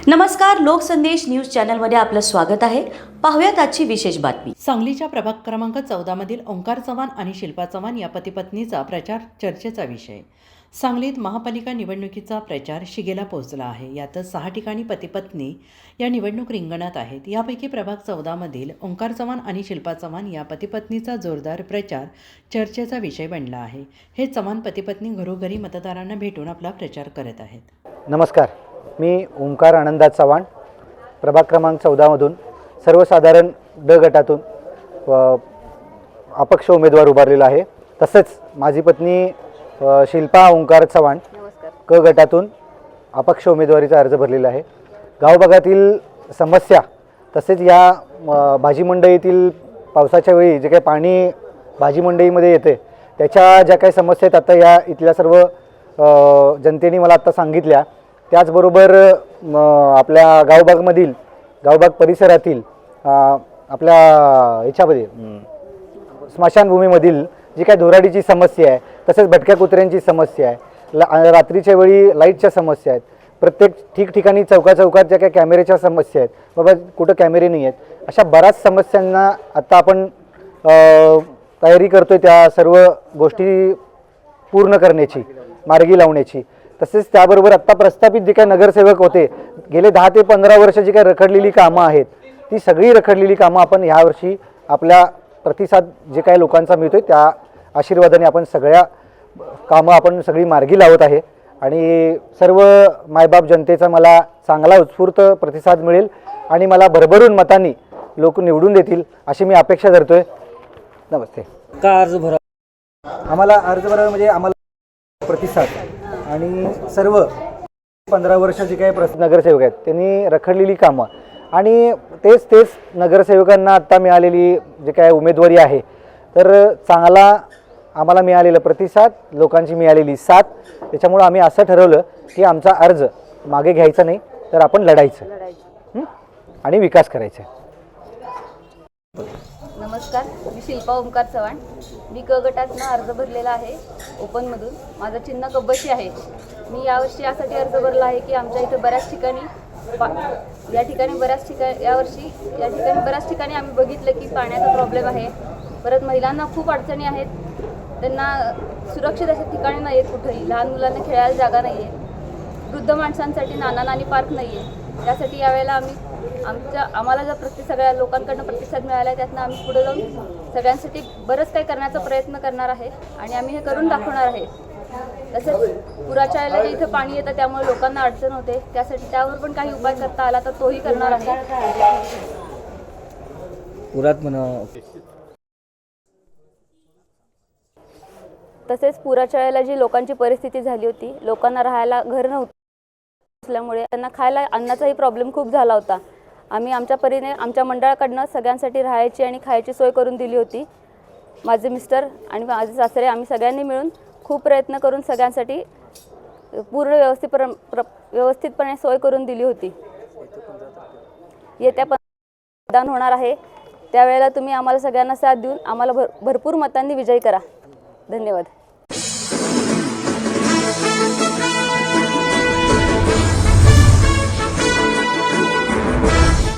नमस्कार, लोकसंदेश न्यूज चॅनलमध्ये आपलं स्वागत आहे। पाहूयात आजची विशेष बातमी। सांगलीच्या प्रभाग क्रमांक 14 मधील ओंकार चव्हाण आणि शिल्पा चव्हाण या पती-पत्नीचा प्रचार चर्चेचा विषय। सांगलीत महापालिका निवडणुकीचा प्रचार शिगेला पोहोचला आहे। यातच 6 ठिकाणी पती-पत्नी या निवडणूक रिंगणात आहेत। यापैकी प्रभाग 14 मधील ओंकार चव्हाण आणि शिल्पा चव्हाण या पती-पत्नीचा जोरदार प्रचार चर्चेचा विषय बनला आहे। हे चव्हाण पती-पत्नी घरोघरी मतदारांना भेटून आपला प्रचार करत आहेत। नमस्कार, मी ओंकार आनंदा चव्हाण, प्रभाग क्रमांक 14 मधून सर्वसाधारण ड गटातून अपक्ष उमेदवार उभारलेला आहे। तसेच माझी पत्नी शिल्पा ओंकार चव्हाण क गटातून अपक्ष उमेदवारीचा अर्ज भरलेला आहे। गावभागातील समस्या तसेच या भाजी मंडईतील पावसाच्या वेळी जे काही पाणी भाजी मंडईमध्ये येते त्याच्या ज्या काही समस्या आहेत आता या इथल्या सर्व जनतेने मला आता सांगितल्या। त्याचबरोबर आपल्या गावभाग परिसरातील आपल्या याच्यामध्ये स्मशानभूमीमधील जी काही धुराडीची समस्या आहे तसेच भटक्या कुत्र्यांची समस्या आहे, रात्रीच्या वेळी लाईटच्या समस्या आहेत, प्रत्येक ठिकठिकाणी चौकात ज्या काही कॅमेऱ्याच्या समस्या आहेत, बाबा कुठं कॅमेरे नाही आहेत, अशा बऱ्याच समस्यांना आता आपण तयारी करतोय त्या सर्व गोष्टी पूर्ण करण्याची, मार्गी लावण्याची। तसेच त्याबरोबर आत्ता प्रस्थापित जे काही नगरसेवक होते गेले 10 ते 15 वर्ष जी काही रखडलेली कामं आहेत ती सगळी रखडलेली कामं आपण यावर्षी आपल्या प्रतिसाद जे काही लोकांचा मिळतोय त्या आशीर्वादाने आपण सगळ्या कामं आपण सगळी मार्गी लावत आहे आणि सर्व मायबाप जनतेचा मला चांगला उत्स्फूर्त प्रतिसाद मिळेल आणि मला भरभरून मतांनी लोक निवडून देतील अशी मी अपेक्षा धरतोय। नमस्ते। का अर्ज भरा? आम्हाला अर्ज भरायला म्हणजे आम्हाला प्रतिसाद आणि सर्व 15 वर्षाचे काही नगरसेवक आहेत त्यांनी रखडलेली कामं आणि तेच नगरसेवकांना आत्ता मिळालेली जे काय उमेदवारी आहे तर चांगला आम्हाला मिळालेला प्रतिसाद, लोकांची मिळालेली साथ, त्याच्यामुळं आम्ही असं ठरवलं की आमचा अर्ज मागे घ्यायचा नाही तर आपण लढायचं आणि विकास करायचा। नमस्कार, मी शिल्पा ओंकार चव्हाण, मी क गटातनं अर्ज भरलेला आहे ओपनमधून। माझं चिन्ह कब्बशी आहे। मी यावर्षी यासाठी अर्ज भरला आहे की आमच्या इथं बऱ्याच ठिकाणी बऱ्याच ठिकाणी आम्ही बघितलं की पाण्याचा प्रॉब्लेम आहे। परत महिलांना खूप अडचणी आहेत, त्यांना सुरक्षित अशा ठिकाणी नाही आहेत, कुठेही लहान मुलांना खेळायला जागा नाही आहे, वृद्ध माणसांसाठी नाना नानी पार्क नाही आहे। त्यासाठी यावेळेला आम्हाला जर सगळ्या लोकांकडून प्रतिसाद मिळाला आहे त्यातनं आम्ही पुढे जाऊन सगळ्यांसाठी बरंच काही करण्याचा प्रयत्न करणार आहे आणि आम्ही हे करून दाखवणार आहे। तसेच पुराच्या वेळेला जे इथं पाणी येतं त्यामुळे लोकांना अडचण होते, त्यासाठी त्यावर पण काही उपाय करता आला तर तोही करणार आहे। तसेच पुराच्या वेळेला जी लोकांची परिस्थिती झाली होती, लोकांना राहायला घर नव्हतं असल्यामुळे त्यांना खायला अन्नाचाही प्रॉब्लेम खूप झाला होता। आम्ही आमच्या परीने आमच्या मंडळाकडनं सगळ्यांसाठी राहायची आणि खायची सोय करून दिली होती। माझे मिस्टर आणि माझे सासरे आम्ही सगळ्यांनी मिळून खूप प्रयत्न करून सगळ्यांसाठी पूर्ण व्यवस्थितपणे सोय करून दिली होती। येत्या मतदान होणार आहे त्यावेळेला तुम्ही आम्हाला सगळ्यांना साथ देऊन आम्हाला भरपूर मतांनी विजयी करा। धन्यवाद।